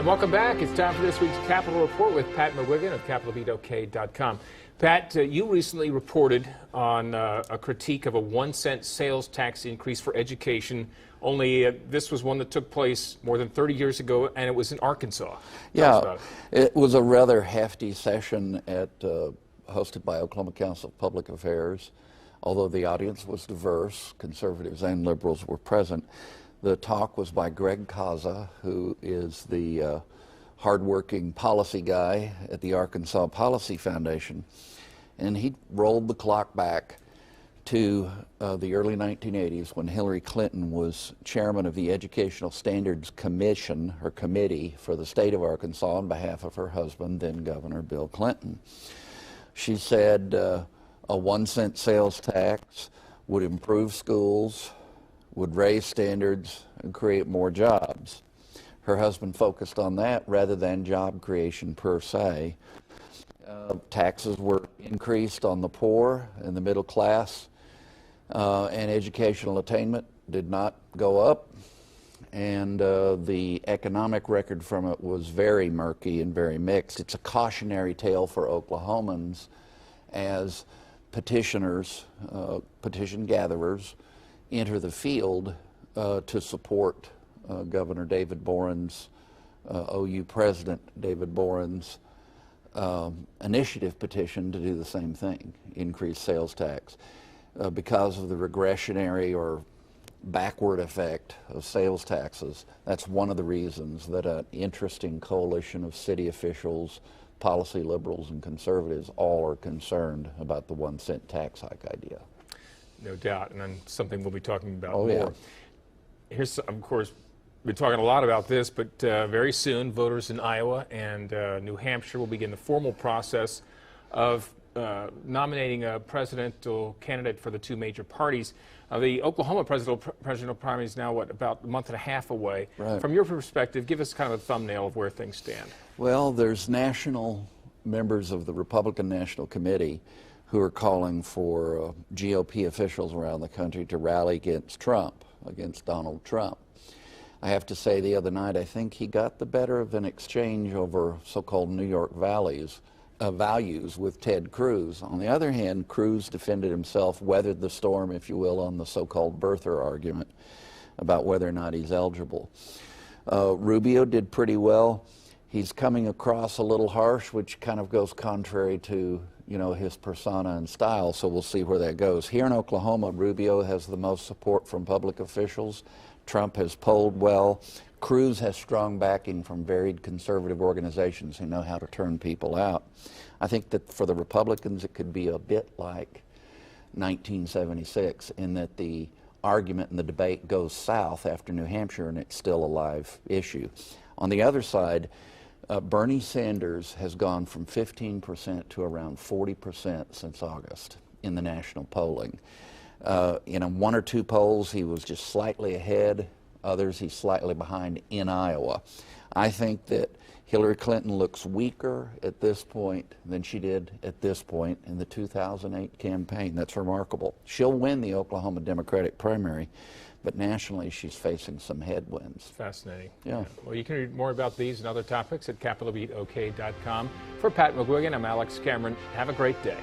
And welcome back. It's time for this week's Capitol Report with Pat McGuigan of CapitolBeatOK.com. Pat, you recently reported on a critique of a 1-cent sales tax increase for education. Only this was one that took place more than 30 years ago, and it was in Arkansas. Yeah, it was a rather hefty session hosted by Oklahoma Council of Public Affairs. Although the audience was diverse, conservatives and liberals were present. The talk was by Greg Kaza, who is the hardworking policy guy at the Arkansas Policy Foundation. And he rolled the clock back to the early 1980s when Hillary Clinton was chairman of the Educational Standards Commission, or committee, for the state of Arkansas on behalf of her husband, then Governor Bill Clinton. She said a 1-cent sales tax would improve schools, would raise standards, and create more jobs. Her husband focused on that rather than job creation per se. Taxes were increased on the poor and the middle class, and educational attainment did not go up. And the economic record from it was very murky and very mixed. It's a cautionary tale for Oklahomans as petitioners, petition gatherers, enter the field to support Governor David Boren's, OU President David Boren's initiative petition to do the same thing, increase sales tax. Because of the regressionary or backward effect of sales taxes, that's one of the reasons that an interesting coalition of city officials, policy liberals, and conservatives all are concerned about the 1-cent tax hike idea. No doubt, and then something we'll be talking about more. Yeah. Here's, of course, we're talking a lot about this, but very soon voters in Iowa and New Hampshire will begin the formal process of nominating a presidential candidate for the two major parties. The Oklahoma presidential primary is now, about a month and a half away. Right. From your perspective, give us kind of a thumbnail of where things stand. Well, there's national members of the Republican National Committee who are calling for GOP officials around the country to rally against Trump, against Donald Trump. I have to say, the other night, I think he got the better of an exchange over so-called New York values with Ted Cruz. On the other hand, Cruz defended himself, weathered the storm, if you will, on the so-called birther argument about whether or not he's eligible. Rubio did pretty well. He's coming across a little harsh, which kind of goes contrary to his persona and style, so we'll see where that goes. Here in Oklahoma, Rubio has the most support from public officials. Trump has polled well. Cruz has strong backing from varied conservative organizations who know how to turn people out. I think that for the Republicans, it could be a bit like 1976 in that the argument and the debate goes south after New Hampshire and it's still a live issue. On the other side, Bernie Sanders has gone from 15% to around 40% since August in the national polling. In one or two polls, he was just slightly ahead. Others, he's slightly behind in Iowa. I think that Hillary Clinton looks weaker at this point than she did at this point in the 2008 campaign. That's remarkable. She'll win the Oklahoma Democratic primary, but nationally she's facing some headwinds. Fascinating. Yeah. Well, you can read more about these and other topics at CapitolBeatOK.com. For Pat McGuigan, I'm Alex Cameron. Have a great day.